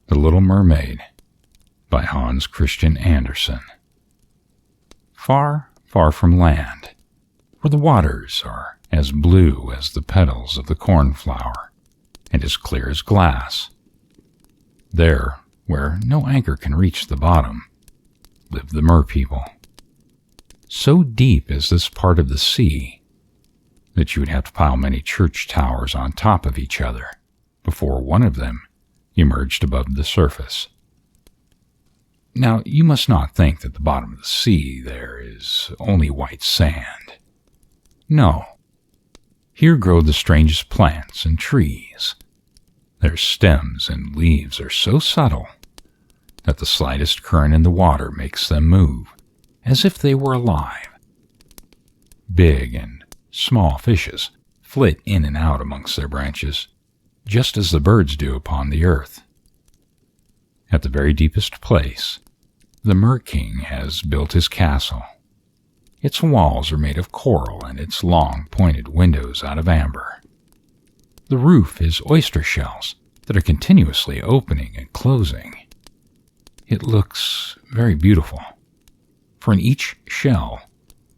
The Little Mermaid by Hans Christian Andersen. Far, far from land, where the waters are as blue as the petals of the cornflower and as clear as glass, there, where no anchor can reach the bottom, live the merpeople. So deep is this part of the sea that you would have to pile many church towers on top of each other before one of them emerged above the surface. Now, you must not think that the bottom of the sea there is only white sand. No. Here grow the strangest plants and trees. Their stems and leaves are so subtle that the slightest current in the water makes them move, as if they were alive. Big and small fishes flit in and out amongst their branches, just as the birds do upon the earth. At the very deepest place, the Mer-King has built his castle. Its walls are made of coral and its long, pointed windows out of amber. The roof is oyster shells that are continuously opening and closing. It looks very beautiful, for in each shell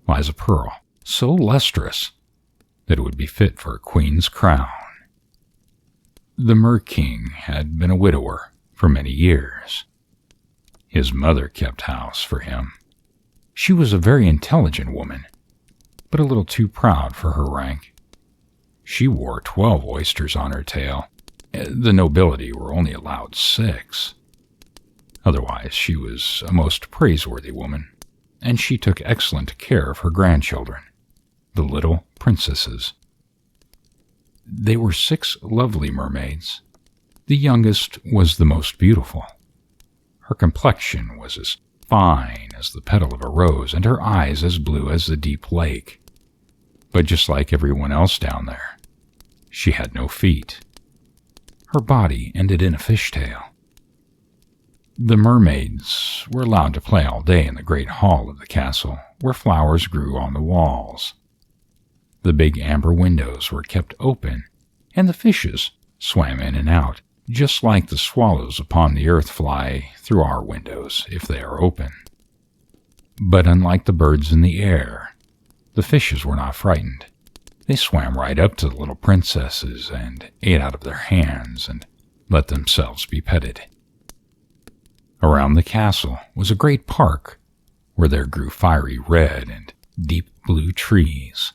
lies a pearl so lustrous that it would be fit for a queen's crown. The Mer-King had been a widower for many years. His mother kept house for him. She was a very intelligent woman, but a little too proud for her rank. She wore 12 oysters on her tail. The nobility were only allowed 6. Otherwise, she was a most praiseworthy woman, and she took excellent care of her grandchildren, the little princesses. They were 6 lovely mermaids. The youngest was the most beautiful. Her complexion was as fine as the petal of a rose, and her eyes as blue as the deep lake. But just like everyone else down there, she had no feet. Her body ended in a fishtail. The mermaids were allowed to play all day in the great hall of the castle, where flowers grew on the walls. The big amber windows were kept open, and the fishes swam in and out, just like the swallows upon the earth fly through our windows if they are open. But unlike the birds in the air, the fishes were not frightened. They swam right up to the little princesses and ate out of their hands and let themselves be petted. Around the castle was a great park where there grew fiery red and deep blue trees.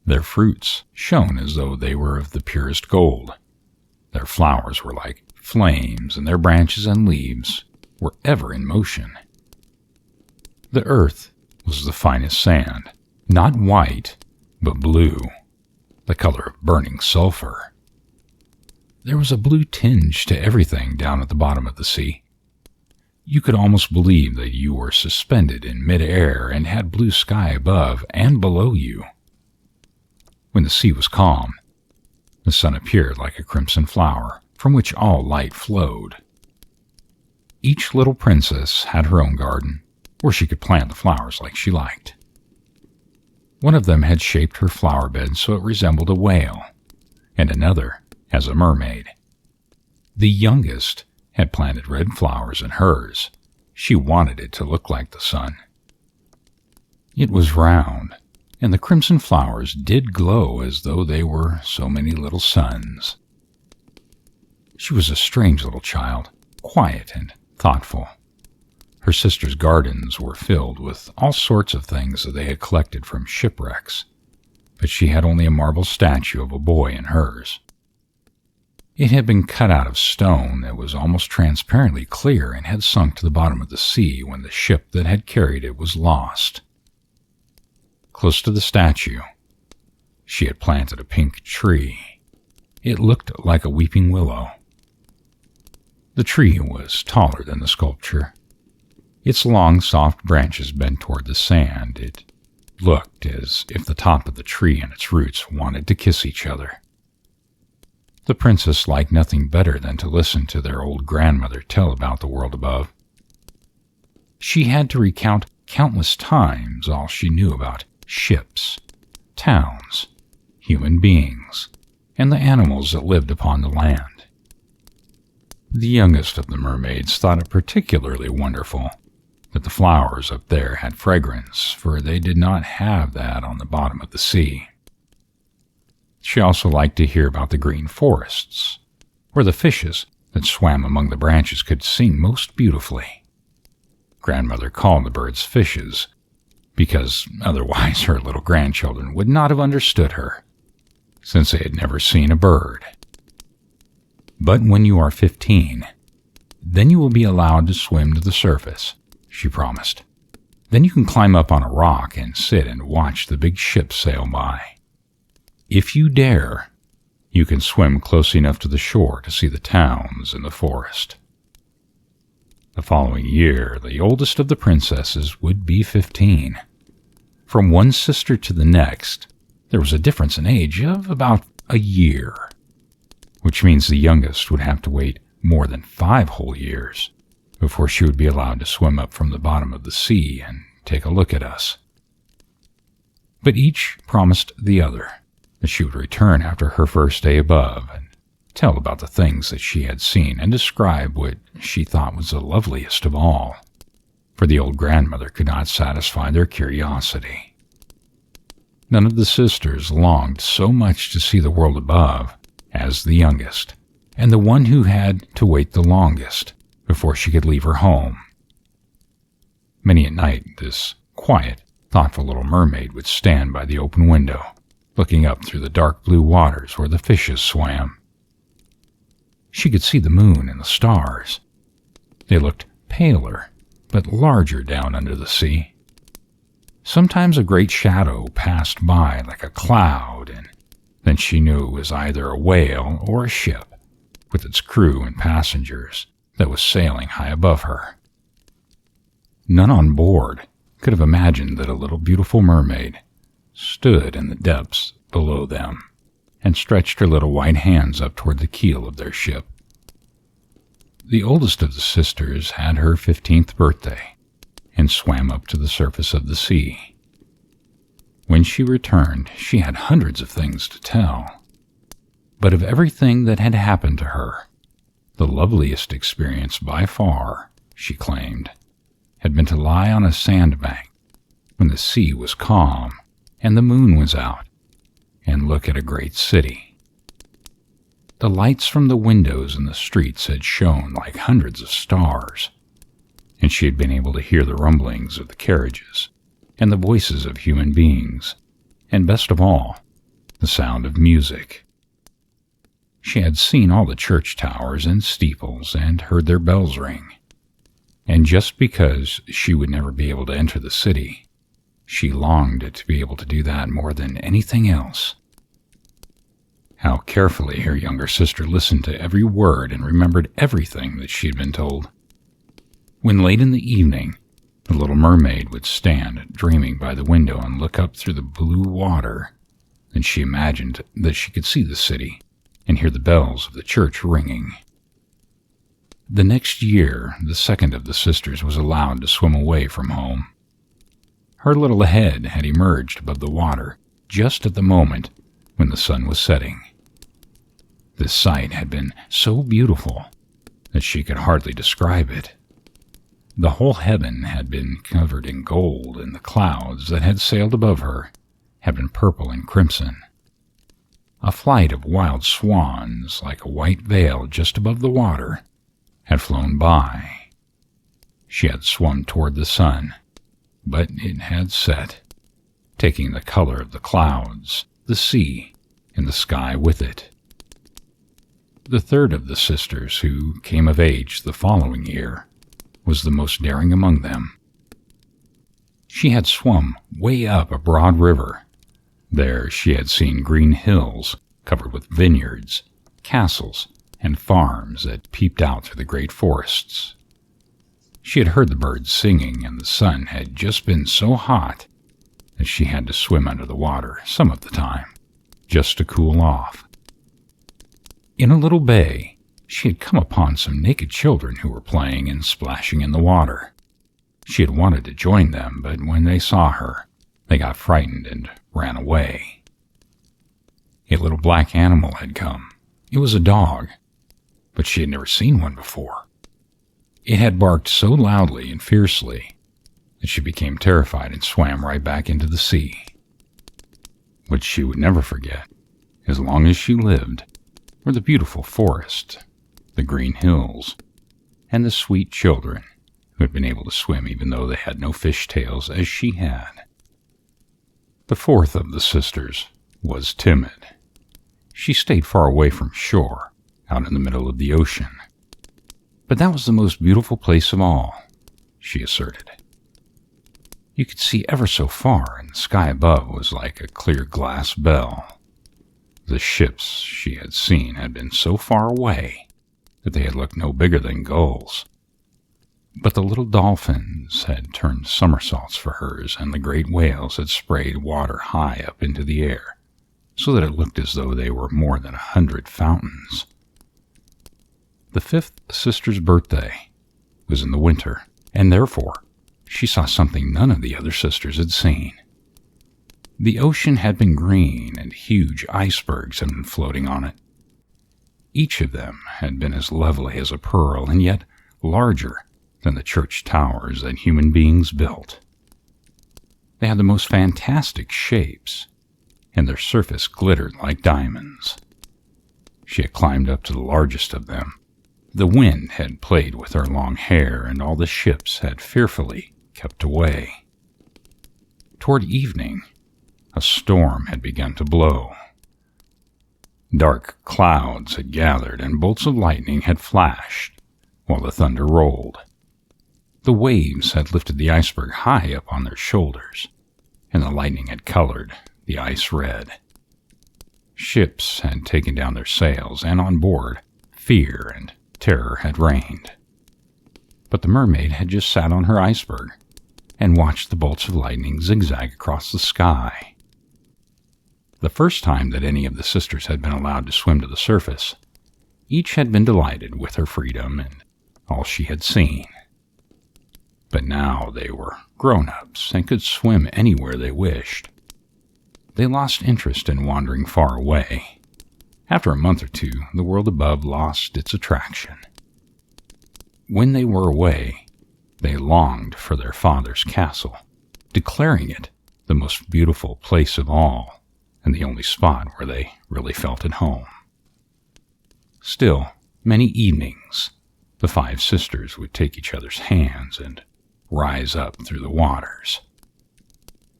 Their fruits shone as though they were of the purest gold. Their flowers were like flames, and their branches and leaves were ever in motion. The earth was the finest sand, not white, but blue, the color of burning sulfur. There was a blue tinge to everything down at the bottom of the sea. You could almost believe that you were suspended in mid-air and had blue sky above and below you. When the sea was calm, the sun appeared like a crimson flower from which all light flowed. Each little princess had her own garden, where she could plant the flowers like she liked. One of them had shaped her flower bed so it resembled a whale, and another as a mermaid. The youngest had planted red flowers in hers. She wanted it to look like the sun. It was round, and the crimson flowers did glow as though they were so many little suns. She was a strange little child, quiet and thoughtful. Her sister's gardens were filled with all sorts of things that they had collected from shipwrecks, but she had only a marble statue of a boy in hers. It had been cut out of stone that was almost transparently clear and had sunk to the bottom of the sea when the ship that had carried it was lost. Close to the statue, she had planted a pink tree. It looked like a weeping willow. The tree was taller than the sculpture. Its long, soft branches bent toward the sand. It looked as if the top of the tree and its roots wanted to kiss each other. The princess liked nothing better than to listen to their old grandmother tell about the world above. She had to recount countless times all she knew about ships, towns, human beings, and the animals that lived upon the land. The youngest of the mermaids thought it particularly wonderful that the flowers up there had fragrance, for they did not have that on the bottom of the sea. She also liked to hear about the green forests, where the fishes that swam among the branches could sing most beautifully. Grandmother called the birds fishes, because otherwise her little grandchildren would not have understood her, since they had never seen a bird. But when you are 15, then you will be allowed to swim to the surface, she promised. Then you can climb up on a rock and sit and watch the big ships sail by. If you dare, you can swim close enough to the shore to see the towns in the forest. The following year, the oldest of the princesses would be 15. From one sister to the next, there was a difference in age of about a year, which means the youngest would have to wait more than 5 whole years before she would be allowed to swim up from the bottom of the sea and take a look at us. But each promised the other that she would return after her first day above and tell about the things that she had seen and describe what she thought was the loveliest of all, for the old grandmother could not satisfy their curiosity. None of the sisters longed so much to see the world above as the youngest, and the one who had to wait the longest before she could leave her home. Many a night this quiet, thoughtful little mermaid would stand by the open window, looking up through the dark blue waters where the fishes swam. She could see the moon and the stars. They looked paler, but larger down under the sea. Sometimes a great shadow passed by like a cloud, and then she knew it was either a whale or a ship, with its crew and passengers, that was sailing high above her. None on board could have imagined that a little beautiful mermaid stood in the depths below them and stretched her little white hands up toward the keel of their ship. The oldest of the sisters had her 15th birthday and swam up to the surface of the sea. When she returned, she had hundreds of things to tell, but of everything that had happened to her, the loveliest experience by far, she claimed, had been to lie on a sandbank when the sea was calm and the moon was out, and look at a great city. The lights from the windows in the streets had shone like hundreds of stars, and she had been able to hear the rumblings of the carriages and the voices of human beings, and best of all, the sound of music. She had seen all the church towers and steeples and heard their bells ring, and just because she would never be able to enter the city, she longed to be able to do that more than anything else. How carefully her younger sister listened to every word and remembered everything that she had been told. When late in the evening, the little mermaid would stand dreaming by the window and look up through the blue water, and she imagined that she could see the city and hear the bells of the church ringing. The next year, the second of the sisters was allowed to swim away from home. Her little head had emerged above the water just at the moment when the sun was setting. This sight had been so beautiful that she could hardly describe it. The whole heaven had been covered in gold, and the clouds that had sailed above her had been purple and crimson. A flight of wild swans, like a white veil just above the water, had flown by. She had swum toward the sun, but it had set, taking the color of the clouds, the sea, and the sky with it. The third of the sisters, who came of age the following year, was the most daring among them. She had swum way up a broad river. There she had seen green hills covered with vineyards, castles, and farms that peeped out through the great forests. She had heard the birds singing, and the sun had just been so hot that she had to swim under the water some of the time, just to cool off. In a little bay, she had come upon some naked children who were playing and splashing in the water. She had wanted to join them, but when they saw her, they got frightened and ran away. A little black animal had come. It was a dog, but she had never seen one before. It had barked so loudly and fiercely that she became terrified and swam right back into the sea. What she would never forget, as long as she lived, were the beautiful forest, the green hills, and the sweet children who had been able to swim even though they had no fish tails as she had. The fourth of the sisters was timid. She stayed far away from shore, out in the middle of the ocean. But that was the most beautiful place of all, she asserted. You could see ever so far, and the sky above was like a clear glass bell. The ships she had seen had been so far away that they had looked no bigger than gulls. But the little dolphins had turned somersaults for hers, and the great whales had sprayed water high up into the air, so that it looked as though they were more than 100 fountains. The fifth sister's birthday was in the winter, and therefore she saw something none of the other sisters had seen. The ocean had been green, and huge icebergs had been floating on it. Each of them had been as lovely as a pearl, and yet larger than the church towers that human beings built. They had the most fantastic shapes, and their surface glittered like diamonds. She had climbed up to the largest of them. The wind had played with her long hair, and all the ships had fearfully kept away. Toward evening, a storm had begun to blow. Dark clouds had gathered, and bolts of lightning had flashed, while the thunder rolled. The waves had lifted the iceberg high up on their shoulders, and the lightning had colored the ice red. Ships had taken down their sails, and on board, fear and terror had reigned. But the mermaid had just sat on her iceberg and watched the bolts of lightning zigzag across the sky. The first time that any of the sisters had been allowed to swim to the surface, each had been delighted with her freedom and all she had seen. But now they were grown-ups and could swim anywhere they wished. They lost interest in wandering far away. After a month or two, the world above lost its attraction. When they were away, they longed for their father's castle, declaring it the most beautiful place of all, and the only spot where they really felt at home. Still, many evenings, the five sisters would take each other's hands and rise up through the waters.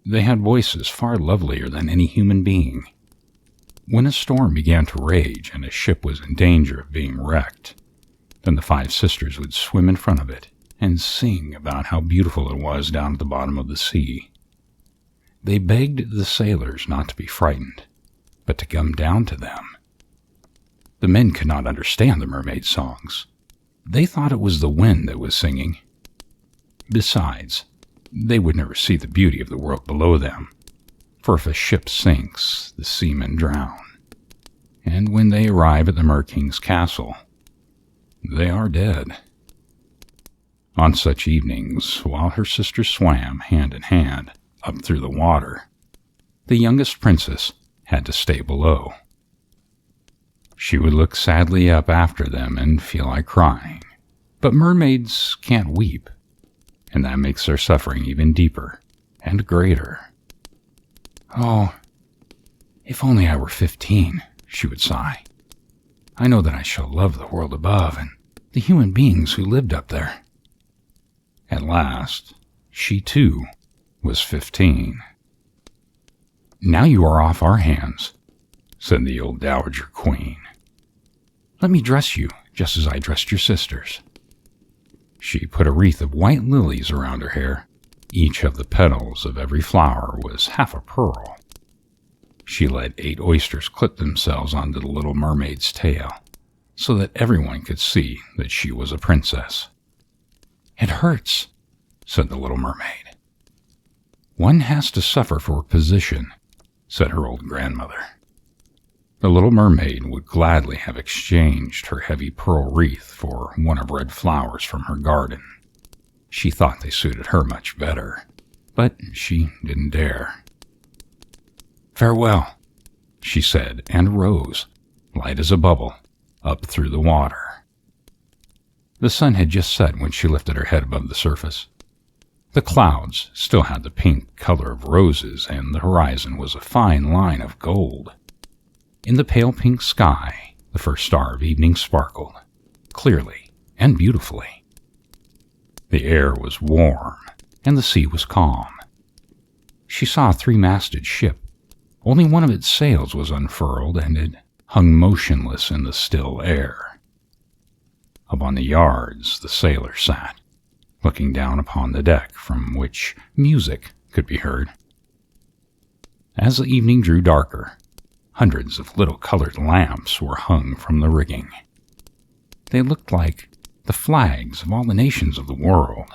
They had voices far lovelier than any human being. When a storm began to rage and a ship was in danger of being wrecked, then the five sisters would swim in front of it and sing about how beautiful it was down at the bottom of the sea. They begged the sailors not to be frightened, but to come down to them. The men could not understand the mermaid songs. They thought it was the wind that was singing. Besides, they would never see the beauty of the world below them, for if a ship sinks, the seamen drown, and when they arrive at the Mer-King's castle, they are dead. On such evenings, while her sisters swam hand in hand up through the water, the youngest princess had to stay below. She would look sadly up after them and feel like crying, but mermaids can't weep, and that makes their suffering even deeper and greater. "Oh, if only I were 15, she would sigh. "I know that I shall love the world above and the human beings who lived up there." At last, she too was 15. "Now you are off our hands," said the old dowager queen. "Let me dress you just as I dressed your sisters." She put a wreath of white lilies around her hair. Each of the petals of every flower was half a pearl. She let 8 oysters clip themselves onto the little mermaid's tail, so that everyone could see that she was a princess. "It hurts," said the little mermaid. "One has to suffer for position," said her old grandmother. The little mermaid would gladly have exchanged her heavy pearl wreath for one of red flowers from her garden. She thought they suited her much better, but she didn't dare. "Farewell," she said, and rose, light as a bubble, up through the water. The sun had just set when she lifted her head above the surface. The clouds still had the pink color of roses, and the horizon was a fine line of gold. In the pale pink sky, the first star of evening sparkled, clearly and beautifully. The air was warm, and the sea was calm. She saw a three-masted ship. Only one of its sails was unfurled, and it hung motionless in the still air. Up on the yards the sailor sat, looking down upon the deck from which music could be heard. As the evening drew darker, hundreds of little colored lamps were hung from the rigging. They looked like the flags of all the nations of the world.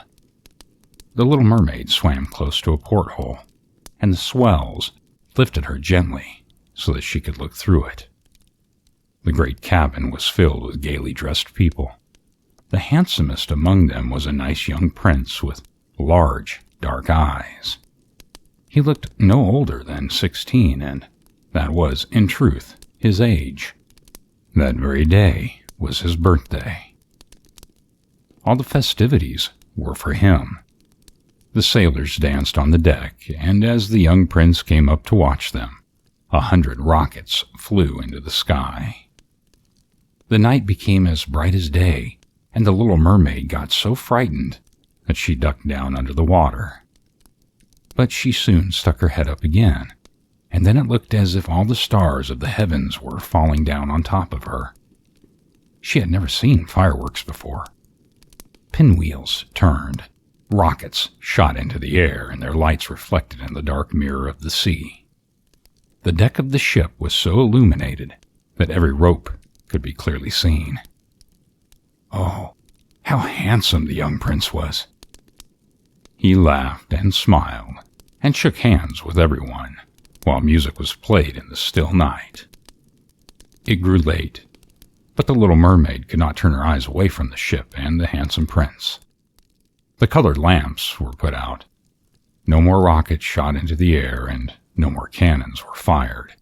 The little mermaid swam close to a porthole, and the swells lifted her gently so that she could look through it. The great cabin was filled with gaily dressed people. The handsomest among them was a nice young prince with large, dark eyes. He looked no older than 16, and that was, in truth, his age. That very day was his birthday. All the festivities were for him. The sailors danced on the deck, and as the young prince came up to watch them, 100 rockets flew into the sky. The night became as bright as day, and the little mermaid got so frightened that she ducked down under the water. But she soon stuck her head up again, and then it looked as if all the stars of the heavens were falling down on top of her. She had never seen fireworks before. Pinwheels turned, rockets shot into the air, and their lights reflected in the dark mirror of the sea. The deck of the ship was so illuminated that every rope could be clearly seen. Oh, how handsome the young prince was! He laughed and smiled and shook hands with everyone while music was played in the still night. It grew late, but the little mermaid could not turn her eyes away from the ship and the handsome prince. The colored lamps were put out. No more rockets shot into the air, and no more cannons were fired.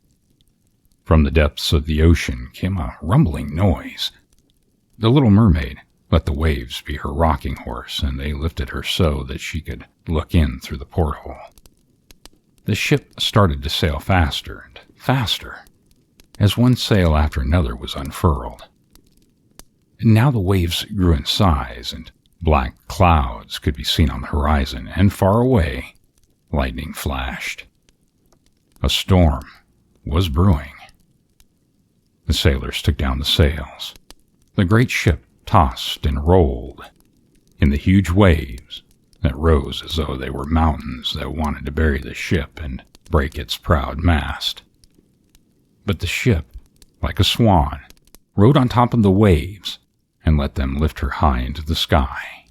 From the depths of the ocean came a rumbling noise. The little mermaid let the waves be her rocking horse, and they lifted her so that she could look in through the porthole. The ship started to sail faster and faster, as one sail after another was unfurled. Now the waves grew in size, and black clouds could be seen on the horizon, and far away, lightning flashed. A storm was brewing. The sailors took down the sails. The great ship tossed and rolled in the huge waves that rose as though they were mountains that wanted to bury the ship and break its proud mast. But the ship, like a swan, rode on top of the waves and let them lift her high into the sky.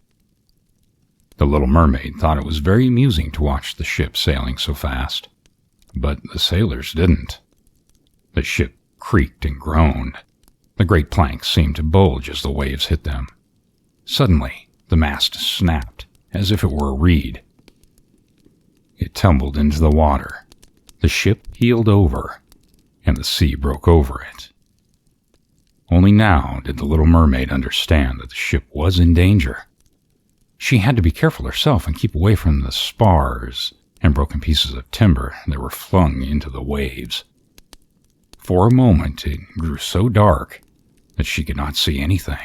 The little mermaid thought it was very amusing to watch the ship sailing so fast, but the sailors didn't. The ship creaked and groaned. The great planks seemed to bulge as the waves hit them. Suddenly, the mast snapped, as if it were a reed. It tumbled into the water. The ship heeled over, and the sea broke over it. Only now did the little mermaid understand that the ship was in danger. She had to be careful herself and keep away from the spars and broken pieces of timber that were flung into the waves. For a moment it grew so dark that she could not see anything.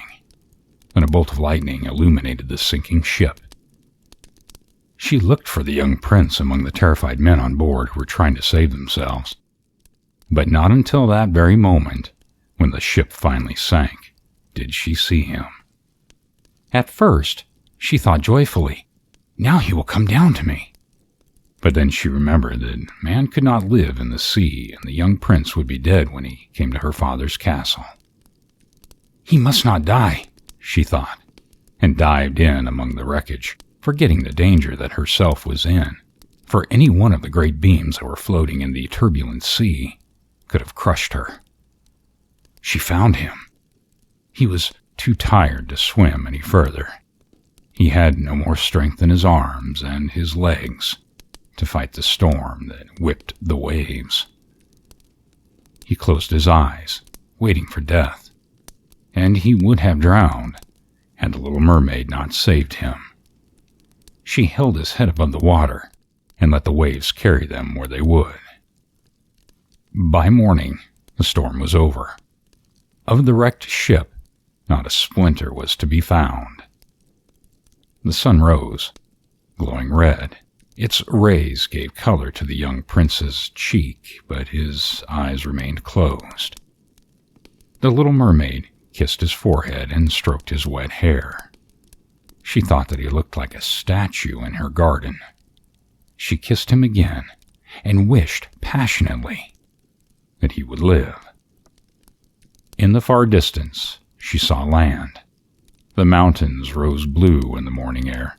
Then a bolt of lightning illuminated the sinking ship. She looked for the young prince among the terrified men on board who were trying to save themselves. But not until that very moment, when the ship finally sank, did she see him. At first, she thought joyfully, "Now he will come down to me." But then she remembered that man could not live in the sea, and the young prince would be dead when he came to her father's castle. "He must not die," she thought, and dived in among the wreckage, forgetting the danger that herself was in, for any one of the great beams that were floating in the turbulent sea could have crushed her. She found him. He was too tired to swim any further. He had no more strength in his arms and his legs to fight the storm that whipped the waves. He closed his eyes, waiting for death, and he would have drowned had the little mermaid not saved him. She held his head above the water and let the waves carry them where they would. By morning, the storm was over. Of the wrecked ship, not a splinter was to be found. The sun rose, glowing red. Its rays gave color to the young prince's cheek, but his eyes remained closed. The little mermaid kissed his forehead and stroked his wet hair. She thought that he looked like a statue in her garden. She kissed him again and wished passionately that he would live. In the far distance, she saw land. The mountains rose blue in the morning air.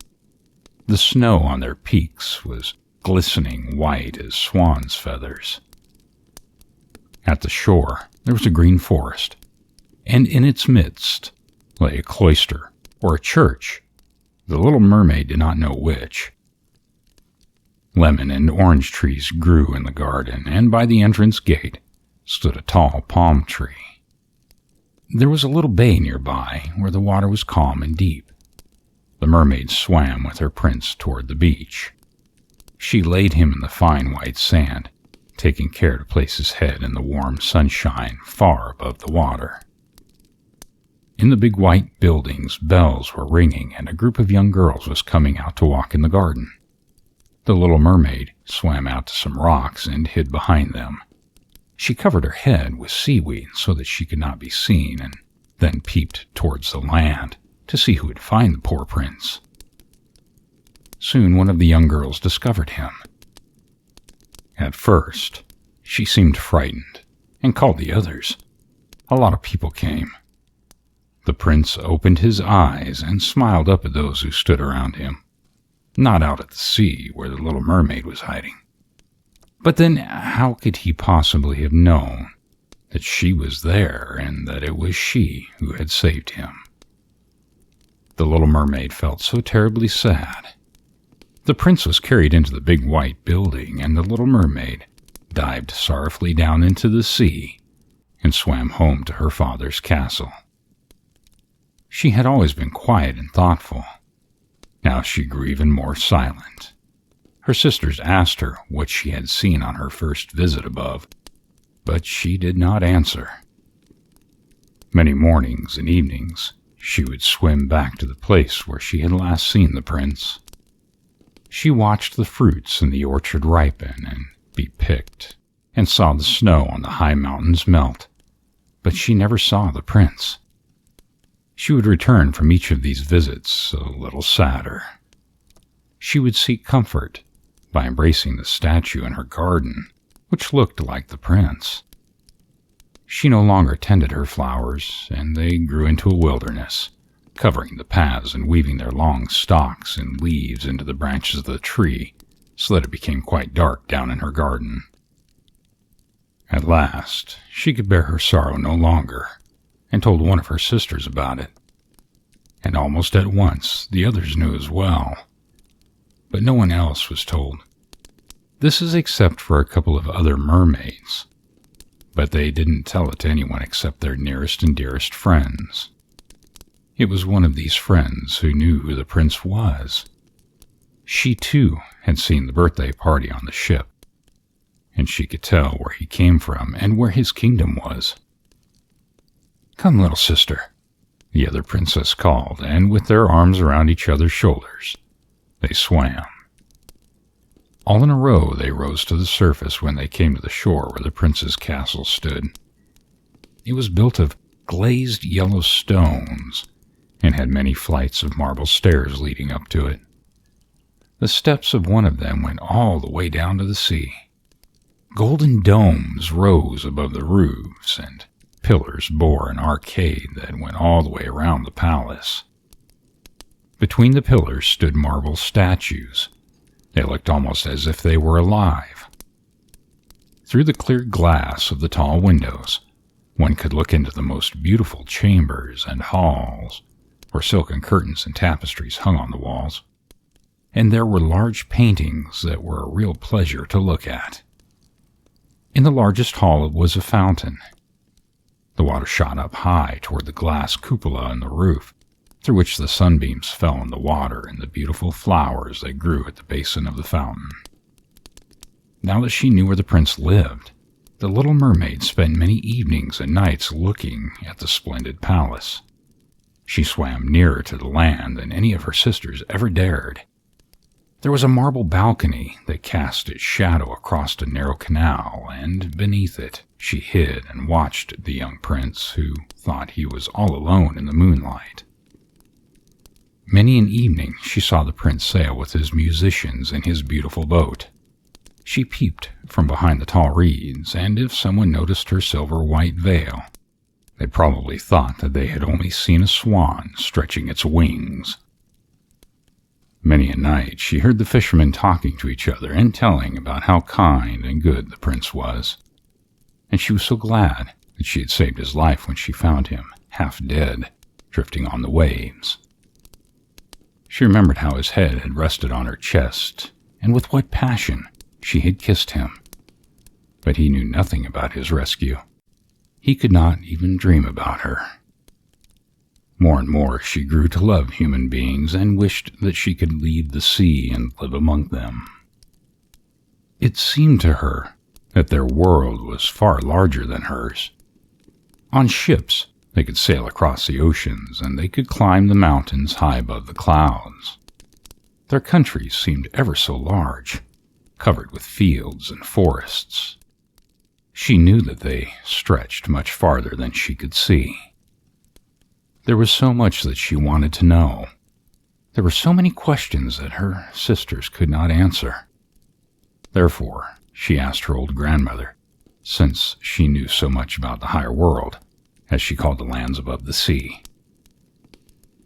The snow on their peaks was glistening white as swan's feathers. At the shore, there was a green forest, and in its midst lay a cloister or a church. The little mermaid did not know which. Lemon and orange trees grew in the garden, and by the entrance gate stood a tall palm tree. There was a little bay nearby where the water was calm and deep. The mermaid swam with her prince toward the beach. She laid him in the fine white sand, taking care to place his head in the warm sunshine far above the water. In the big white buildings, bells were ringing, and a group of young girls was coming out to walk in the garden. The little mermaid swam out to some rocks and hid behind them. She covered her head with seaweed so that she could not be seen, and then peeped towards the land to see who would find the poor prince. Soon one of the young girls discovered him. At first, she seemed frightened and called the others. A lot of people came. The prince opened his eyes and smiled up at those who stood around him, not out at the sea where the little mermaid was hiding. But then how could he possibly have known that she was there and that it was she who had saved him? The little mermaid felt so terribly sad. The prince was carried into the big white building, and the little mermaid dived sorrowfully down into the sea and swam home to her father's castle. She had always been quiet and thoughtful. Now she grew even more silent. Her sisters asked her what she had seen on her first visit above, but she did not answer. Many mornings and evenings, she would swim back to the place where she had last seen the prince. She watched the fruits in the orchard ripen and be picked, and saw the snow on the high mountains melt, but she never saw the prince. She would return from each of these visits a little sadder. She would seek comfort by embracing the statue in her garden, which looked like the prince. She no longer tended her flowers, and they grew into a wilderness, covering the paths and weaving their long stalks and leaves into the branches of the tree, so that it became quite dark down in her garden. At last, she could bear her sorrow no longer, and told one of her sisters about it. And almost at once, the others knew as well. But no one else was told. This is except for a couple of other mermaids. But they didn't tell it to anyone except their nearest and dearest friends. It was one of these friends who knew who the prince was. She, too, had seen the birthday party on the ship, and she could tell where he came from and where his kingdom was. "Come, little sister," the other princess called, and with their arms around each other's shoulders, they swam. All in a row they rose to the surface when they came to the shore where the prince's castle stood. It was built of glazed yellow stones and had many flights of marble stairs leading up to it. The steps of one of them went all the way down to the sea. Golden domes rose above the roofs, and pillars bore an arcade that went all the way around the palace. Between the pillars stood marble statues. They looked almost as if they were alive. Through the clear glass of the tall windows, one could look into the most beautiful chambers and halls, where silken curtains and tapestries hung on the walls, and there were large paintings that were a real pleasure to look at. In the largest hall was a fountain. The water shot up high toward the glass cupola in the roof, through which the sunbeams fell on the water and the beautiful flowers that grew at the basin of the fountain. Now that she knew where the prince lived, the little mermaid spent many evenings and nights looking at the splendid palace. She swam nearer to the land than any of her sisters ever dared. There was a marble balcony that cast its shadow across a narrow canal, and beneath it she hid and watched the young prince, who thought he was all alone in the moonlight. Many an evening she saw the prince sail with his musicians in his beautiful boat. She peeped from behind the tall reeds, and if someone noticed her silver-white veil, they probably thought that they had only seen a swan stretching its wings. Many a night she heard the fishermen talking to each other and telling about how kind and good the prince was, and she was so glad that she had saved his life when she found him, half dead, drifting on the waves. She remembered how his head had rested on her chest, and with what passion she had kissed him. But he knew nothing about his rescue. He could not even dream about her. More and more she grew to love human beings and wished that she could leave the sea and live among them. It seemed to her that their world was far larger than hers. On ships, they could sail across the oceans, and they could climb the mountains high above the clouds. Their countries seemed ever so large, covered with fields and forests. She knew that they stretched much farther than she could see. There was so much that she wanted to know. There were so many questions that her sisters could not answer. Therefore, she asked her old grandmother, since she knew so much about the higher world, as she called the lands above the sea.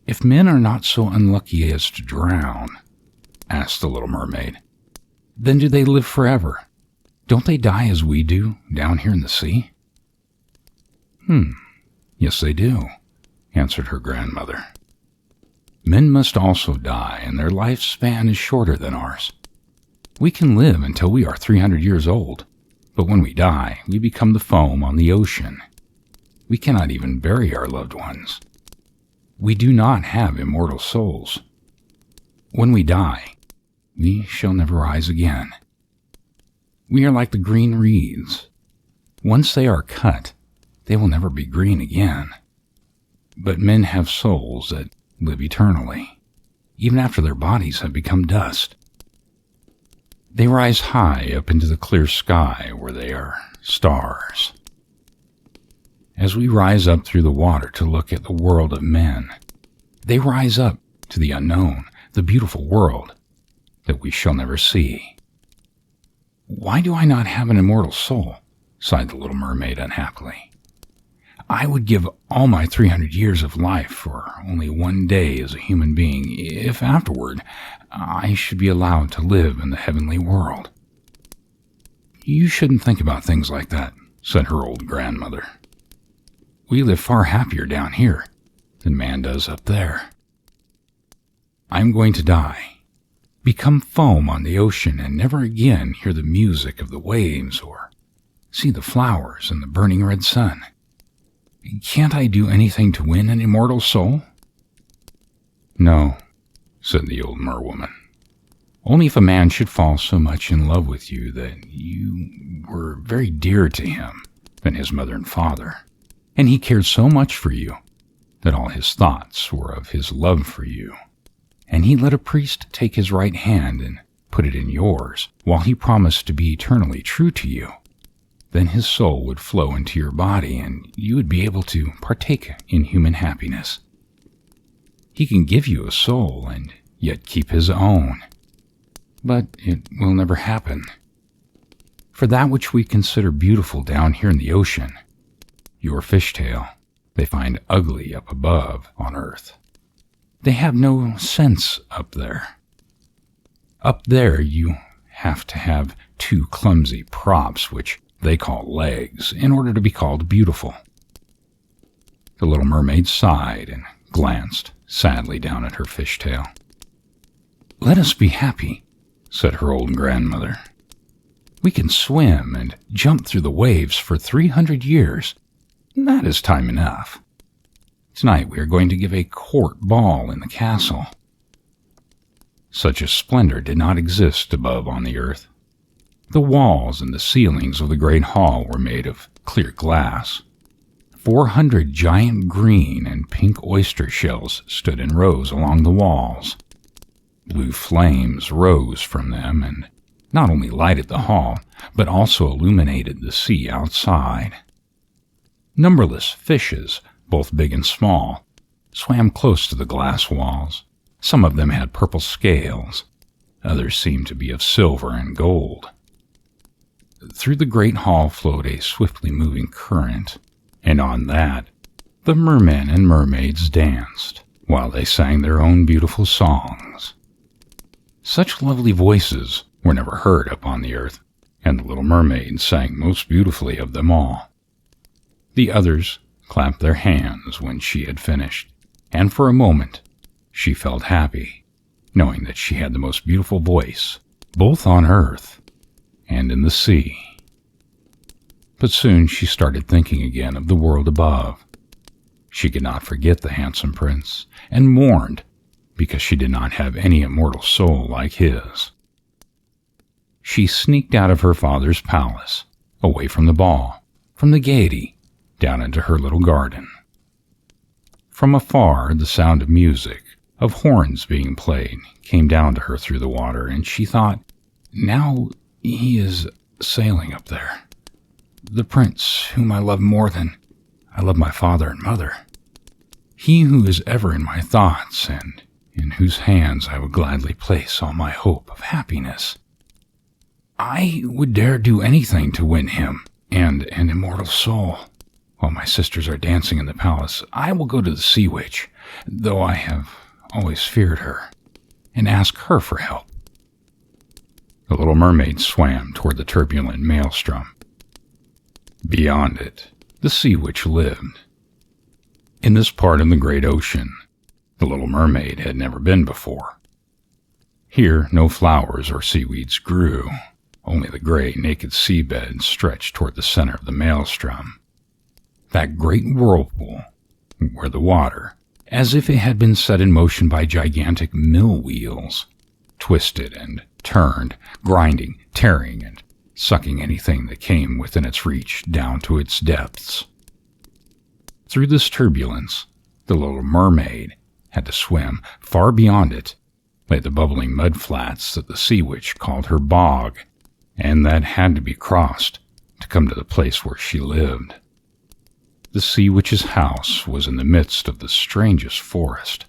"If men are not so unlucky as to drown," asked the little mermaid, "then do they live forever? Don't they die as we do down here in the sea?" Yes, they do," answered her grandmother. "Men must also die, and their lifespan is shorter than ours. We can live until we are 300 years old, but when we die, we become the foam on the ocean. We cannot even bury our loved ones. We do not have immortal souls. When we die, we shall never rise again. We are like the green reeds. Once they are cut, they will never be green again. But men have souls that live eternally, even after their bodies have become dust. They rise high up into the clear sky where they are stars. As we rise up through the water to look at the world of men, they rise up to the unknown, the beautiful world that we shall never see." "Why do I not have an immortal soul?" sighed the little mermaid unhappily. "I would give all my 300 years of life for only one day as a human being, if afterward I should be allowed to live in the heavenly world." "You shouldn't think about things like that," said her old grandmother. "We live far happier down here than man does up there. I am going to die, become foam on the ocean, and never again hear the music of the waves or see the flowers and the burning red sun. Can't I do anything to win an immortal soul?" "No," said the old merwoman. "Only if a man should fall so much in love with you that you were very dear to him than his mother and father, and he cared so much for you that all his thoughts were of his love for you, and he let a priest take his right hand and put it in yours while he promised to be eternally true to you, then his soul would flow into your body and you would be able to partake in human happiness. He can give you a soul and yet keep his own, but it will never happen. For that which we consider beautiful down here in the ocean, your fishtail, they find ugly up above on earth. They have no sense up there. Up there you have to have two clumsy props which they call legs in order to be called beautiful." The little mermaid sighed and glanced sadly down at her fishtail. "Let us be happy," said her old grandmother. "We can swim and jump through the waves for 300 years. That is time enough. Tonight we are going to give a court ball in the castle." Such a splendor did not exist above on the earth. The walls and the ceilings of the great hall were made of clear glass. 400 giant green and pink oyster shells stood in rows along the walls. Blue flames rose from them and not only lighted the hall, but also illuminated the sea outside. Numberless fishes, both big and small, swam close to the glass walls. Some of them had purple scales. Others seemed to be of silver and gold. Through the great hall flowed a swiftly moving current, and on that the mermen and mermaids danced, while they sang their own beautiful songs. Such lovely voices were never heard upon the earth, and the little mermaid sang most beautifully of them all. The others clapped their hands when she had finished, and for a moment she felt happy, knowing that she had the most beautiful voice, both on earth and in the sea. But soon she started thinking again of the world above. She could not forget the handsome prince, and mourned because she did not have any immortal soul like his. She sneaked out of her father's palace, away from the ball, from the gaiety, down into her little garden. From afar, the sound of music, of horns being played, came down to her through the water, and she thought, "Now he is sailing up there. The prince whom I love more than I love my father and mother. He who is ever in my thoughts, and in whose hands I would gladly place all my hope of happiness. I would dare do anything to win him and an immortal soul. While my sisters are dancing in the palace, I will go to the sea witch, though I have always feared her, and ask her for help." The little mermaid swam toward the turbulent maelstrom. Beyond it, the sea witch lived. In this part of the great ocean, the little mermaid had never been before. Here no flowers or seaweeds grew, only the gray, naked seabed stretched toward the center of the maelstrom. That great whirlpool, where the water, as if it had been set in motion by gigantic mill wheels, twisted and turned, grinding, tearing, and sucking anything that came within its reach down to its depths. Through this turbulence, the little mermaid had to swim. Far beyond it lay the bubbling mud flats that the sea witch called her bog, and that had to be crossed to come to the place where she lived. The sea witch's house was in the midst of the strangest forest.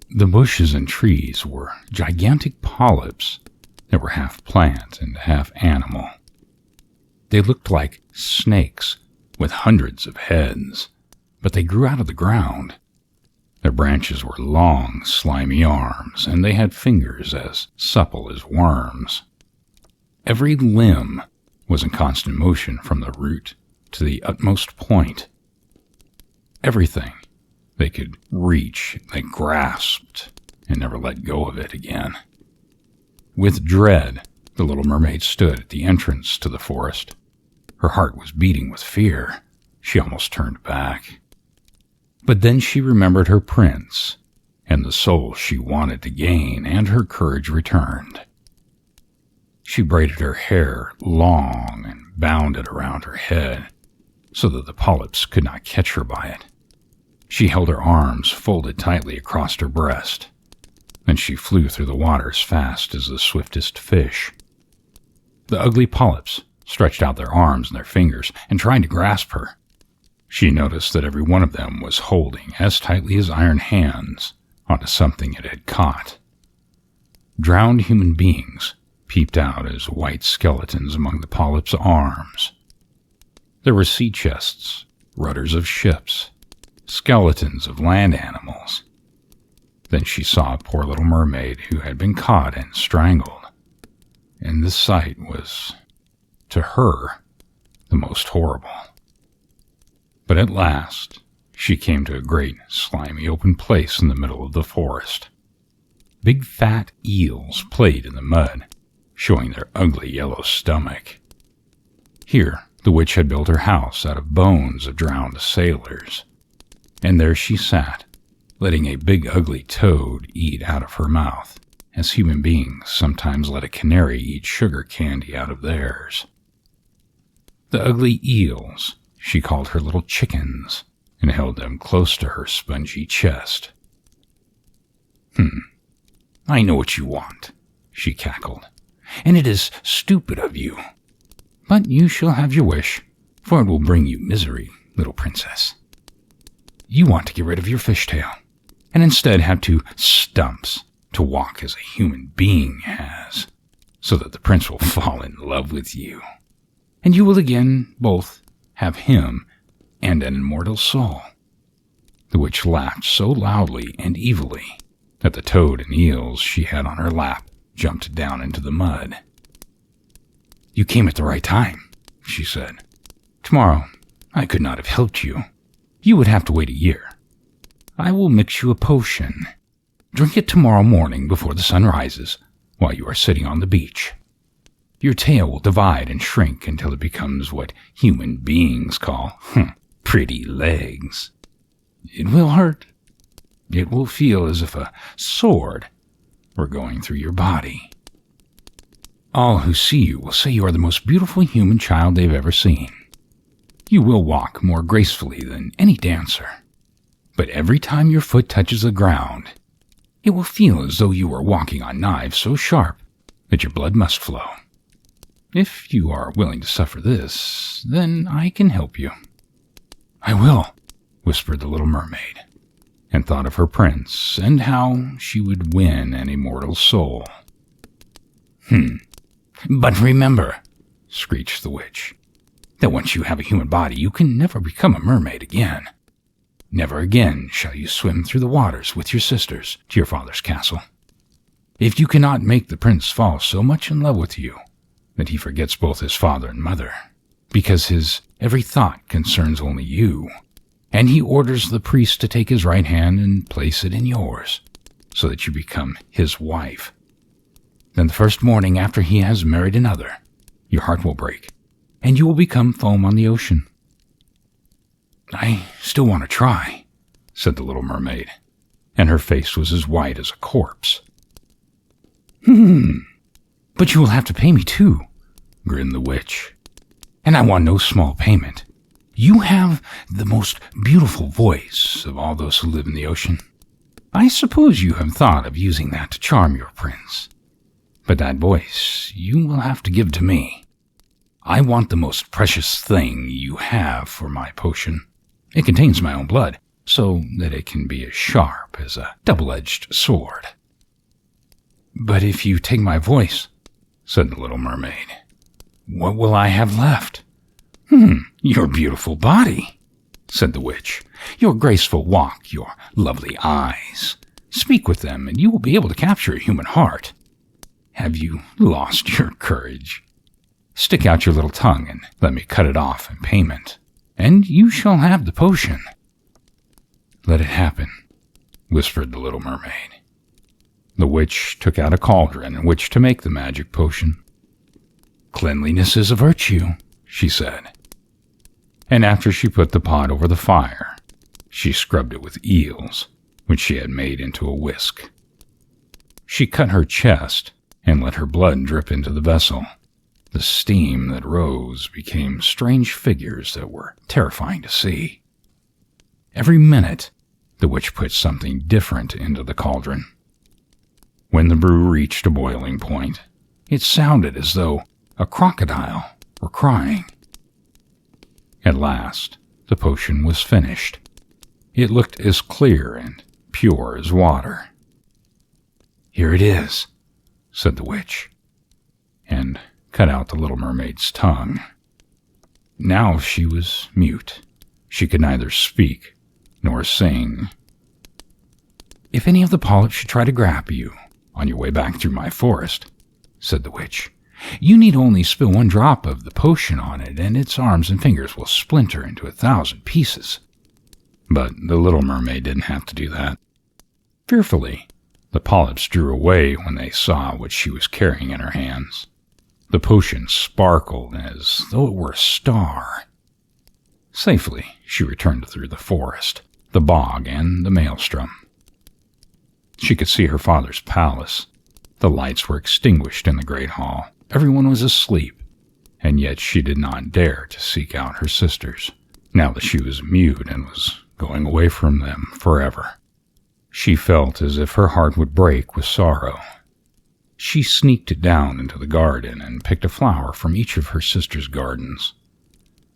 The bushes and trees were gigantic polyps that were half plant and half animal. They looked like snakes with hundreds of heads, but they grew out of the ground. Their branches were long, slimy arms, and they had fingers as supple as worms. Every limb was in constant motion from the root to the utmost point. Everything they could reach, they grasped and never let go of it again. With dread, the little mermaid stood at the entrance to the forest. Her heart was beating with fear. She almost turned back. But then she remembered her prince and the soul she wanted to gain, and her courage returned. She braided her hair long and bound it around her head so that the polyps could not catch her by it. She held her arms folded tightly across her breast. Then she flew through the water as fast as the swiftest fish. The ugly polyps stretched out their arms and their fingers and tried to grasp her. She noticed that every one of them was holding, as tightly as iron hands, onto something it had caught. Drowned human beings peeped out as white skeletons among the polyps' arms. There were sea chests, rudders of ships, skeletons of land animals. Then she saw a poor little mermaid who had been caught and strangled, and this sight was, to her, the most horrible. But at last, she came to a great, slimy open place in the middle of the forest. Big fat eels played in the mud, showing their ugly yellow stomach. Here, the witch had built her house out of bones of drowned sailors. And there she sat, letting a big ugly toad eat out of her mouth, as human beings sometimes let a canary eat sugar candy out of theirs. The ugly eels, she called her little chickens, and held them close to her spongy chest. I know what you want, she cackled, and it is stupid of you. But you shall have your wish, for it will bring you misery, little princess. You want to get rid of your fishtail, and instead have 2 stumps to walk as a human being has, so that the prince will fall in love with you, and you will again both have him and an immortal soul. The witch laughed so loudly and evilly that the toad and eels she had on her lap jumped down into the mud. You came at the right time, she said. Tomorrow, I could not have helped you. You would have to wait a year. I will mix you a potion. Drink it tomorrow morning before the sun rises, while you are sitting on the beach. Your tail will divide and shrink until it becomes what human beings call pretty legs. It will hurt. It will feel as if a sword were going through your body. All who see you will say you are the most beautiful human child they've ever seen. You will walk more gracefully than any dancer, but every time your foot touches the ground, it will feel as though you are walking on knives so sharp that your blood must flow. If you are willing to suffer this, then I can help you. I will, whispered the little mermaid, and thought of her prince and how she would win an immortal soul. But remember, screeched the witch, that once you have a human body, you can never become a mermaid again. Never again shall you swim through the waters with your sisters to your father's castle. If you cannot make the prince fall so much in love with you that he forgets both his father and mother, because his every thought concerns only you, and he orders the priest to take his right hand and place it in yours, so that you become his wife, then the first morning after he has married another, your heart will break, and you will become foam on the ocean. I still want to try, said the little mermaid, and her face was as white as a corpse. But you will have to pay me too, grinned the witch, and I want no small payment. You have the most beautiful voice of all those who live in the ocean. I suppose you have thought of using that to charm your prince. But that voice you will have to give to me. I want the most precious thing you have for my potion. It contains my own blood, so that it can be as sharp as a double-edged sword. But if you take my voice, said the little mermaid, what will I have left? Your beautiful body, said the witch, your graceful walk, your lovely eyes. Speak with them, and you will be able to capture a human heart. Have you lost your courage? Stick out your little tongue and let me cut it off in payment, and you shall have the potion. Let it happen, whispered the little mermaid. The witch took out a cauldron in which to make the magic potion. Cleanliness is a virtue, she said. And after she put the pot over the fire, she scrubbed it with eels, which she had made into a whisk. She cut her chest and let her blood drip into the vessel. The steam that rose became strange figures that were terrifying to see. Every minute, the witch put something different into the cauldron. When the brew reached a boiling point, it sounded as though a crocodile were crying. At last, the potion was finished. It looked as clear and pure as water. Here it is, said the witch, and cut out the little mermaid's tongue. Now she was mute. She could neither speak nor sing. If any of the polyps should try to grab you on your way back through my forest, said the witch, you need only spill 1 drop of the potion on it, and its arms and fingers will splinter into 1,000 pieces. But the little mermaid didn't have to do that. Fearfully, the polyps drew away when they saw what she was carrying in her hands. The potion sparkled as though it were a star. Safely, she returned through the forest, the bog, and the maelstrom. She could see her father's palace. The lights were extinguished in the great hall. Everyone was asleep, and yet she did not dare to seek out her sisters, now that she was mute and was going away from them forever. She felt as if her heart would break with sorrow. She sneaked down into the garden and picked a flower from each of her sisters' gardens.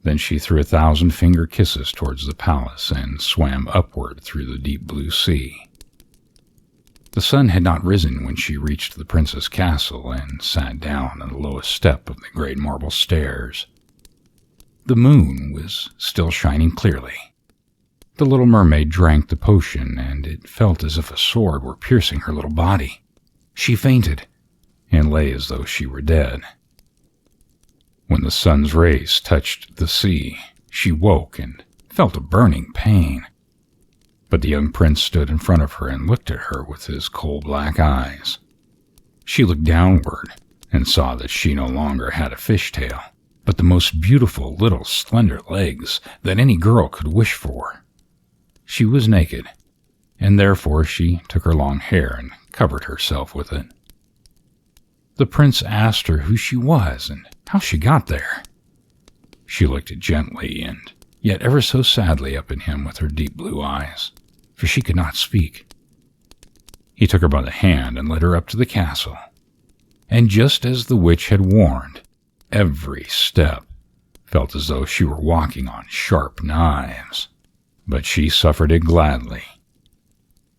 Then she threw 1,000-finger kisses towards the palace and swam upward through the deep blue sea. The sun had not risen when she reached the prince's castle and sat down on the lowest step of the great marble stairs. The moon was still shining clearly. The little mermaid drank the potion, and it felt as if a sword were piercing her little body. She fainted and lay as though she were dead. When the sun's rays touched the sea, she woke and felt a burning pain. But the young prince stood in front of her and looked at her with his coal black eyes. She looked downward and saw that she no longer had a fishtail, but the most beautiful little slender legs that any girl could wish for. She was naked, and therefore she took her long hair and covered herself with it. The prince asked her who she was and how she got there. She looked gently and yet ever so sadly up at him with her deep blue eyes, for she could not speak. He took her by the hand and led her up to the castle, and just as the witch had warned, every step felt as though she were walking on sharp knives, but she suffered it gladly.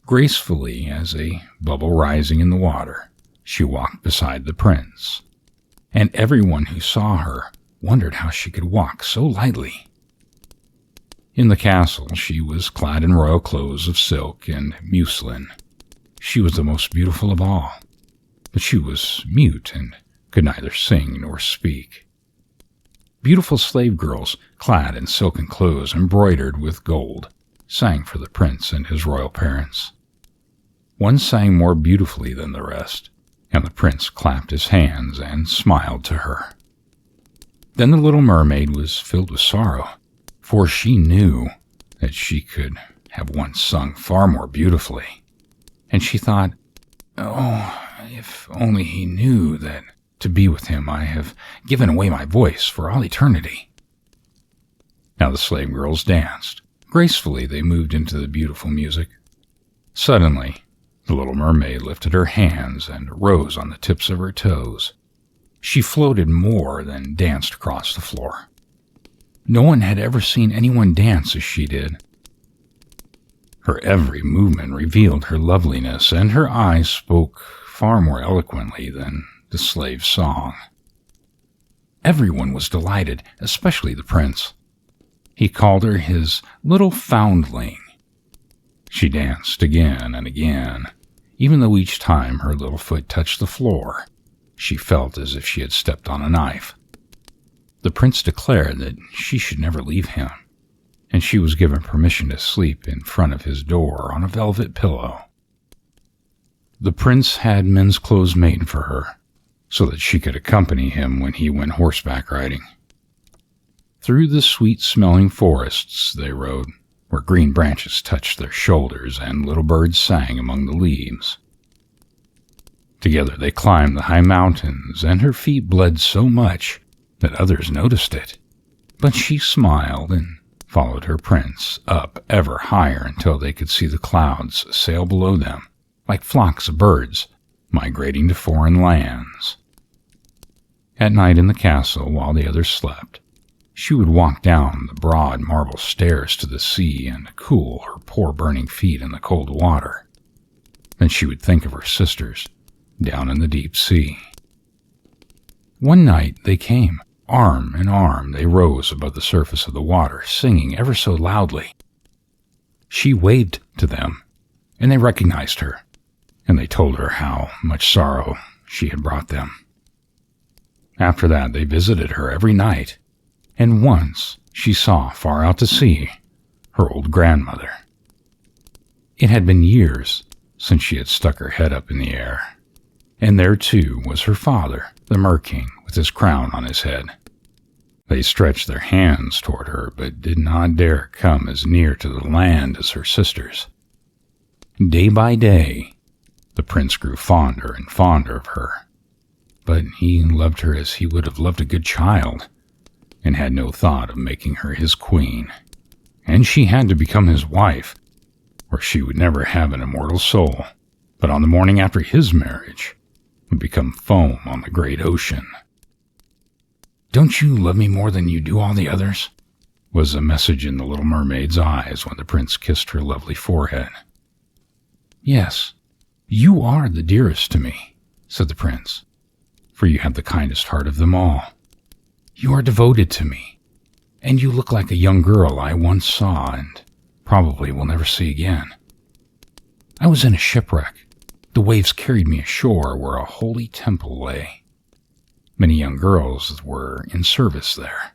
Gracefully as a bubble rising in the water, she walked beside the prince, and everyone who saw her wondered how she could walk so lightly. In the castle, she was clad in royal clothes of silk and muslin. She was the most beautiful of all, but she was mute and could neither sing nor speak. Beautiful slave girls, clad in silken clothes embroidered with gold, sang for the prince and his royal parents. One sang more beautifully than the rest, and the prince clapped his hands and smiled to her. Then the little mermaid was filled with sorrow, for she knew that she could have once sung far more beautifully, and she thought, "Oh, if only he knew that to be with him I have given away my voice for all eternity." Now the slave girls danced. Gracefully they moved into the beautiful music. Suddenly, the little mermaid lifted her hands and rose on the tips of her toes. She floated more than danced across the floor. No one had ever seen anyone dance as she did. Her every movement revealed her loveliness, and her eyes spoke far more eloquently than the slave's song. Everyone was delighted, especially the prince. He called her his little foundling. She danced again and again, even though each time her little foot touched the floor, she felt as if she had stepped on a knife. The prince declared that she should never leave him, and she was given permission to sleep in front of his door on a velvet pillow. The prince had men's clothes made for her, so that she could accompany him when he went horseback riding. Through the sweet-smelling forests they rode, where green branches touched their shoulders and little birds sang among the leaves. Together they climbed the high mountains, and her feet bled so much that others noticed it. But she smiled and followed her prince up ever higher until they could see the clouds sail below them, like flocks of birds migrating to foreign lands. At night in the castle, while the others slept, she would walk down the broad marble stairs to the sea and cool her poor burning feet in the cold water. Then she would think of her sisters down in the deep sea. One night they came. Arm in arm they rose above the surface of the water, singing ever so loudly. She waved to them, and they recognized her, and they told her how much sorrow she had brought them. After that they visited her every night, and once she saw far out to sea her old grandmother. It had been years since she had stuck her head up in the air, and there too was her father, the Mer-King, with his crown on his head. They stretched their hands toward her, but did not dare come as near to the land as her sisters. Day by day, the prince grew fonder and fonder of her, but he loved her as he would have loved a good child, and had no thought of making her his queen, and she had to become his wife, or she would never have an immortal soul, but on the morning after his marriage would become foam on the great ocean. "Don't you love me more than you do all the others?" was the message in the little mermaid's eyes when the prince kissed her lovely forehead. "Yes, you are the dearest to me," said the prince, "for you have the kindest heart of them all. You are devoted to me, and you look like a young girl I once saw and probably will never see again. I was in a shipwreck. The waves carried me ashore where a holy temple lay. Many young girls were in service there.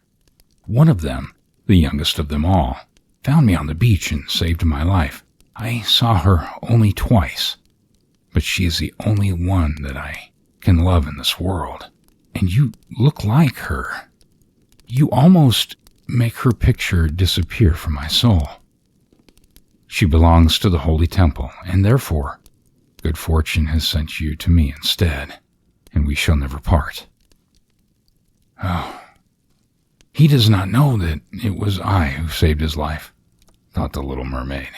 One of them, the youngest of them all, found me on the beach and saved my life. I saw her only twice, but she is the only one that I can love in this world, and you look like her. You almost make her picture disappear from my soul. She belongs to the holy temple, and therefore good fortune has sent you to me instead, and we shall never part." "Oh, he does not know that it was I who saved his life," thought the little mermaid.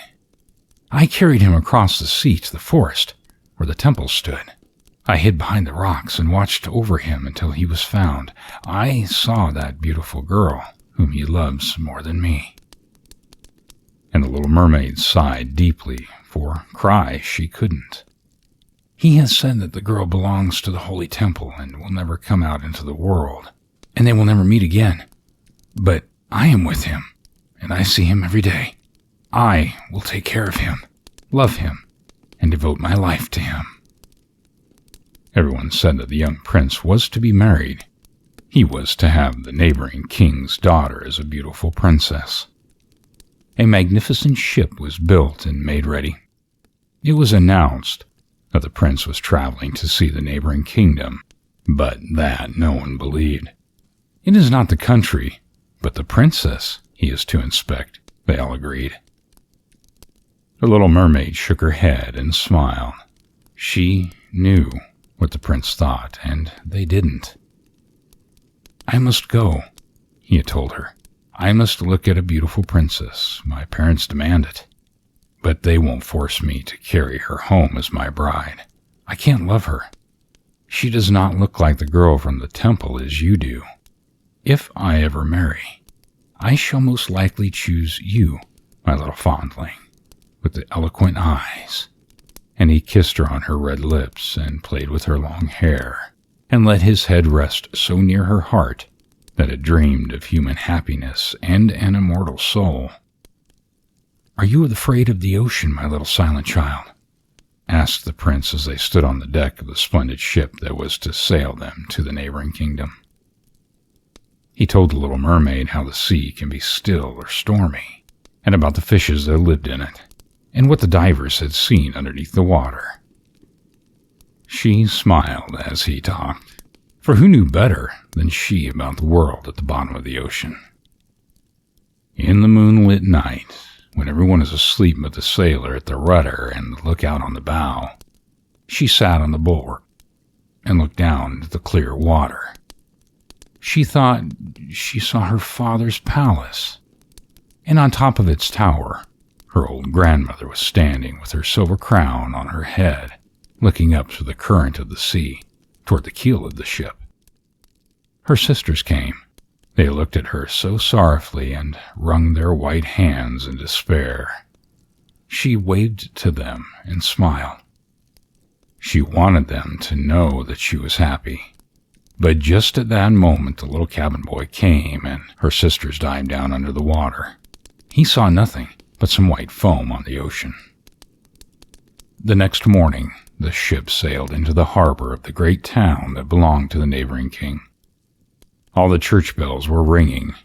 "I carried him across the sea to the forest where the temple stood. I hid behind the rocks and watched over him until he was found. I saw that beautiful girl whom he loves more than me." And the little mermaid sighed deeply, for cry she couldn't. "He has said that the girl belongs to the holy temple and will never come out into the world, and they will never meet again. But I am with him, and I see him every day. I will take care of him, love him, and devote my life to him." Everyone said that the young prince was to be married. He was to have the neighboring king's daughter as a beautiful princess. A magnificent ship was built and made ready. It was announced that the prince was traveling to see the neighboring kingdom, but that no one believed. "It is not the country, but the princess he is to inspect," they all agreed. The little mermaid shook her head and smiled. She knew what the prince thought, and they didn't. "I must go," he had told her. "I must look at a beautiful princess. My parents demand it. But they won't force me to carry her home as my bride. I can't love her. She does not look like the girl from the temple as you do. If I ever marry, I shall most likely choose you, my little fondling, with the eloquent eyes." And he kissed her on her red lips and played with her long hair, and let his head rest so near her heart that it dreamed of human happiness and an immortal soul. "Are you afraid of the ocean, my little silent child?" asked the prince as they stood on the deck of the splendid ship that was to sail them to the neighboring kingdom. He told the little mermaid how the sea can be still or stormy, and about the fishes that lived in it, and what the divers had seen underneath the water. She smiled as he talked, for who knew better than she about the world at the bottom of the ocean? In the moonlit night, when everyone is asleep but the sailor at the rudder and the lookout on the bow, she sat on the bulwark and looked down into the clear water. She thought she saw her father's palace, and on top of its tower, her old grandmother was standing with her silver crown on her head, looking up through the current of the sea toward the keel of the ship. Her sisters came. They looked at her so sorrowfully and wrung their white hands in despair. She waved to them and smiled. She wanted them to know that she was happy. But just at that moment the little cabin boy came and her sisters dived down under the water. He saw nothing but some white foam on the ocean. The next morning, the ship sailed into the harbor of the great town that belonged to the neighboring king. All the church bells were ringing,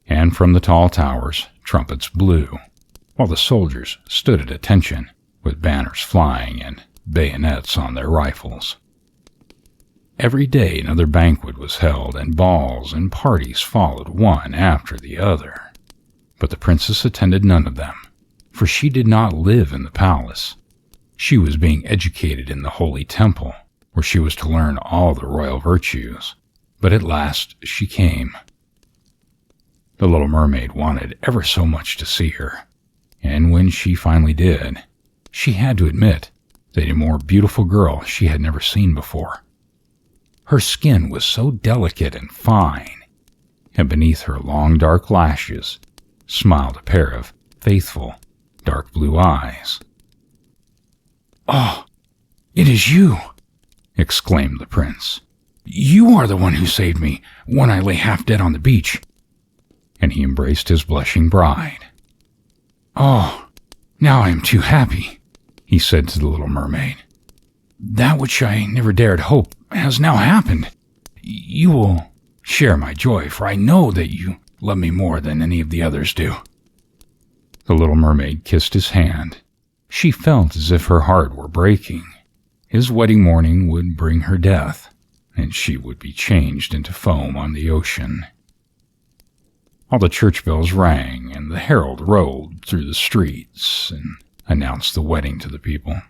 and from the tall towers, trumpets blew, while the soldiers stood at attention with banners flying and bayonets on their rifles. Every day another banquet was held, and balls and parties followed one after the other. But the princess attended none of them, for she did not live in the palace. She was being educated in the holy temple, where she was to learn all the royal virtues. But at last she came. The little mermaid wanted ever so much to see her, and when she finally did, she had to admit that a more beautiful girl she had never seen before. Her skin was so delicate and fine, and beneath her long dark lashes smiled a pair of faithful dark blue eyes. "Oh, it is you!" exclaimed the prince. "You are the one who saved me when I lay half dead on the beach." And he embraced his blushing bride. "Oh, now I am too happy," he said to the little mermaid. "That which I never dared hope has now happened. You will share my joy, for I know that you love me more than any of the others do." The little mermaid kissed his hand. She felt as if her heart were breaking. His wedding morning would bring her death, and she would be changed into foam on the ocean. All the church bells rang, and the herald rode through the streets and announced the wedding to the people.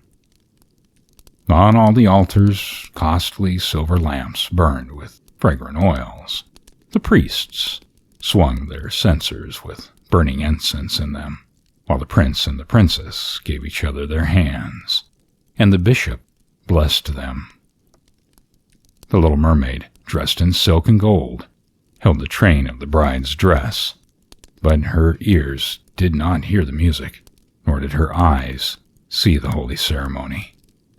On all the altars, costly silver lamps burned with fragrant oils. The priests swung their censers with burning incense in them, while the prince and the princess gave each other their hands, and the bishop blessed them. The little mermaid, dressed in silk and gold, held the train of the bride's dress, but her ears did not hear the music, nor did her eyes see the holy ceremony,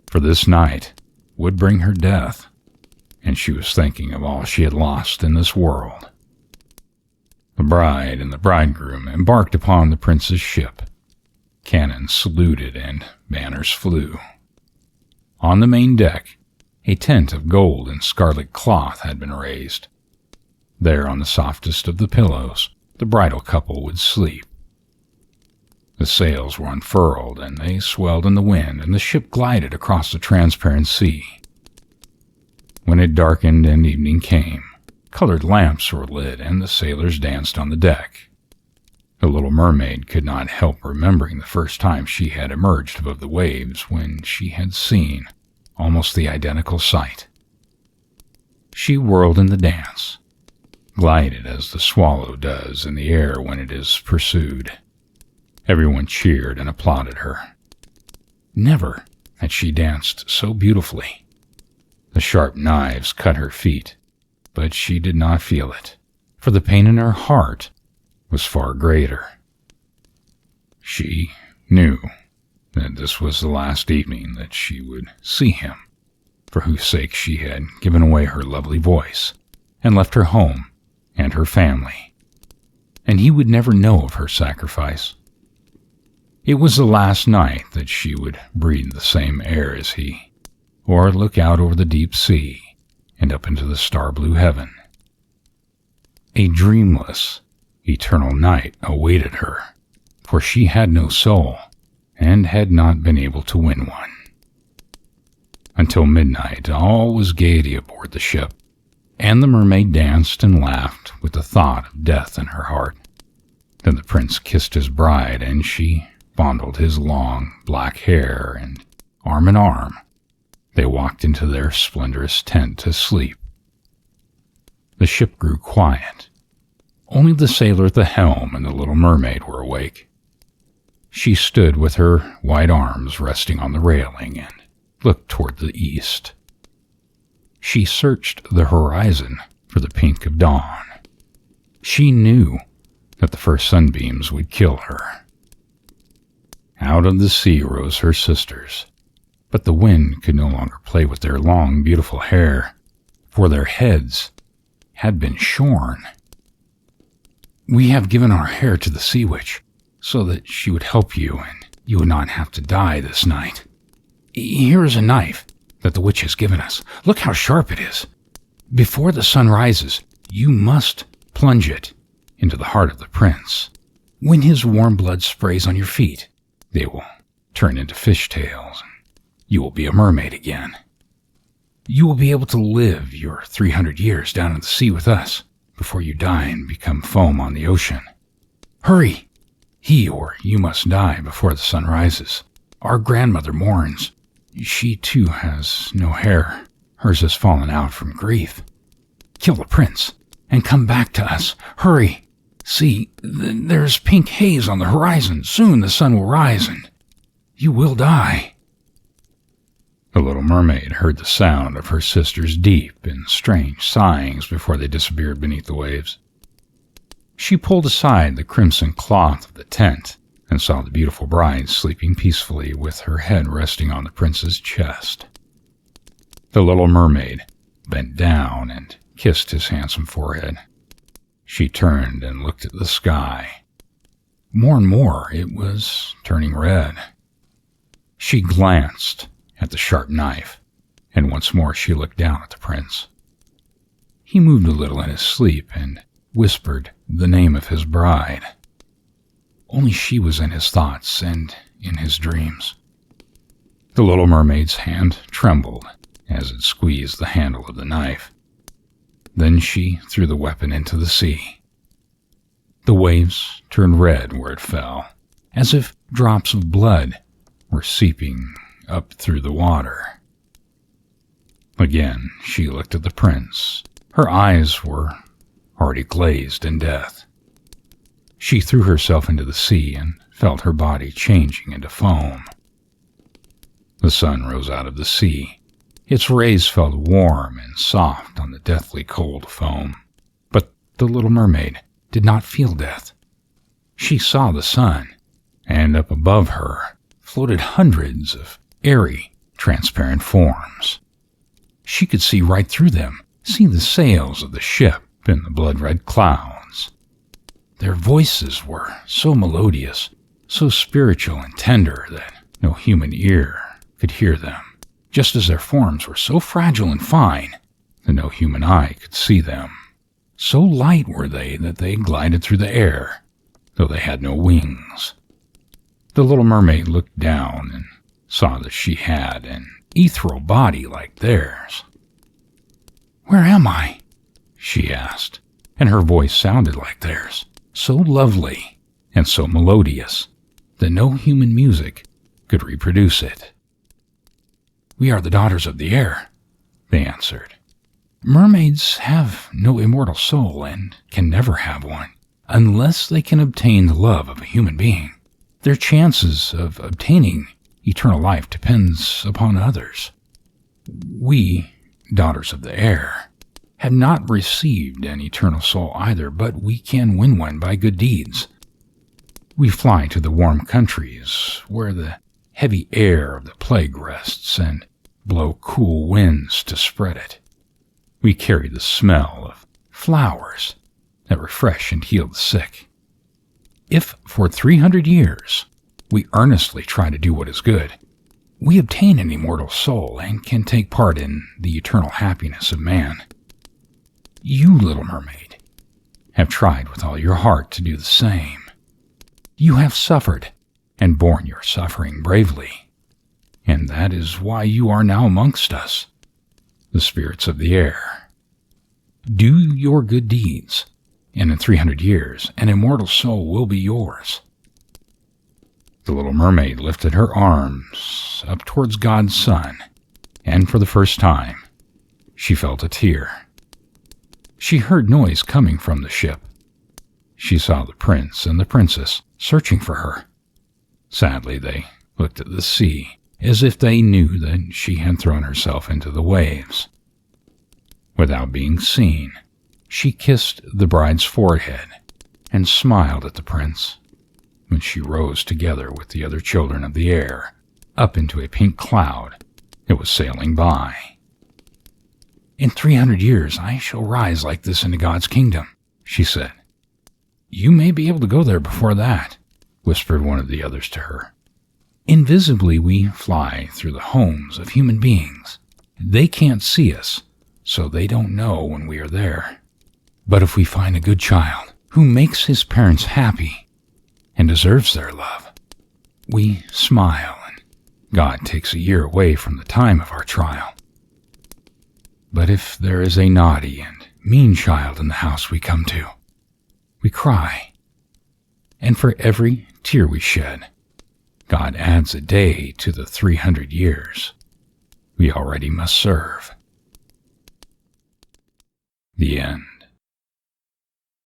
for this night would bring her death, and she was thinking of all she had lost in this world. The bride and the bridegroom embarked upon the prince's ship. Cannons saluted and banners flew. On the main deck, a tent of gold and scarlet cloth had been raised. There, on the softest of the pillows, the bridal couple would sleep. The sails were unfurled, and they swelled in the wind, and the ship glided across the transparent sea. When it darkened and evening came, colored lamps were lit, and the sailors danced on the deck. The little mermaid could not help remembering the first time she had emerged above the waves, when she had seen almost the identical sight. She whirled in the dance, glided as the swallow does in the air when it is pursued. Everyone cheered and applauded her. Never had she danced so beautifully. The sharp knives cut her feet, but she did not feel it, for the pain in her heart was far greater. She knew that this was the last evening that she would see him, for whose sake she had given away her lovely voice and left her home and her family, and he would never know of her sacrifice. It was the last night that she would breathe the same air as he, or look out over the deep sea and up into the star-blue heaven. A dreamless, eternal night awaited her, for she had no soul and had not been able to win one. Until midnight, all was gaiety aboard the ship, and the mermaid danced and laughed with the thought of death in her heart. Then the prince kissed his bride, and she fondled his long black hair, and arm in arm, they walked into their splendorous tent to sleep. The ship grew quiet. Only the sailor at the helm and the little mermaid were awake. She stood with her white arms resting on the railing and looked toward the east. She searched the horizon for the pink of dawn. She knew that the first sunbeams would kill her. Out of the sea rose her sisters, but the wind could no longer play with their long, beautiful hair, for their heads had been shorn. "We have given our hair to the sea witch, so that she would help you and you would not have to die this night. Here is a knife that the witch has given us. Look how sharp it is. Before the sun rises, you must plunge it into the heart of the prince. When his warm blood sprays on your feet, they will turn into fish tails, and you will be a mermaid again." You will be able to live your 300 years down in the sea with us before you die and become foam on the ocean. Hurry! He or you must die before the sun rises. Our grandmother mourns. She too has no hair. Hers has fallen out from grief. Kill the prince and come back to us. Hurry! See, there's pink haze on the horizon. Soon the sun will rise and you will die. The little mermaid heard the sound of her sister's deep and strange sighings before they disappeared beneath the waves. She pulled aside the crimson cloth of the tent and saw the beautiful bride sleeping peacefully with her head resting on the prince's chest. The little mermaid bent down and kissed his handsome forehead. She turned and looked at the sky. More and more it was turning red. She glanced at the sharp knife, and once more she looked down at the prince. He moved a little in his sleep and whispered the name of his bride. Only she was in his thoughts and in his dreams. The little mermaid's hand trembled as it squeezed the handle of the knife. Then she threw the weapon into the sea. The waves turned red where it fell, as if drops of blood were seeping up through the water. Again, she looked at the prince. Her eyes were already glazed in death. She threw herself into the sea and felt her body changing into foam. The sun rose out of the sea. Its rays felt warm and soft on the deathly cold foam. But the little mermaid did not feel death. She saw the sun, and up above her floated hundreds of airy, transparent forms. She could see right through them, see the sails of the ship in the blood-red clouds. Their voices were so melodious, so spiritual and tender that no human ear could hear them, just as their forms were so fragile and fine that no human eye could see them. So light were they that they glided through the air, though they had no wings. The little mermaid looked down and saw that she had an ethereal body like theirs. "Where am I?" she asked, and her voice sounded like theirs, so lovely and so melodious that no human music could reproduce it. "We are the daughters of the air," they answered. "Mermaids have no immortal soul and can never have one, unless they can obtain the love of a human being. Their chances of obtaining eternal life depends upon others. We, daughters of the air, have not received an eternal soul either, but we can win one by good deeds. We fly to the warm countries where the heavy air of the plague rests and blow cool winds to spread it. We carry the smell of flowers that refresh and heal the sick. If for 300 years we earnestly try to do what is good, we obtain an immortal soul and can take part in the eternal happiness of man. You, little mermaid, have tried with all your heart to do the same. You have suffered and borne your suffering bravely, and that is why you are now amongst us, the spirits of the air. Do your good deeds, and in 300 years an immortal soul will be yours." The little mermaid lifted her arms up towards God's sun, and for the first time, she felt a tear. She heard noise coming from the ship. She saw the prince and the princess searching for her. Sadly, they looked at the sea, as if they knew that she had thrown herself into the waves. Without being seen, she kissed the bride's forehead and smiled at the prince. When she rose together with the other children of the air, up into a pink cloud that was sailing by. "In 300 years I shall rise like this into God's kingdom," she said. "You may be able to go there before that," whispered one of the others to her. "Invisibly we fly through the homes of human beings. They can't see us, so they don't know when we are there. But if we find a good child who makes his parents happy and deserves their love, we smile, and God takes a year away from the time of our trial. But if there is a naughty and mean child in the house we come to, we cry, and for every tear we shed, God adds a day to the 300 years we already must serve. The end.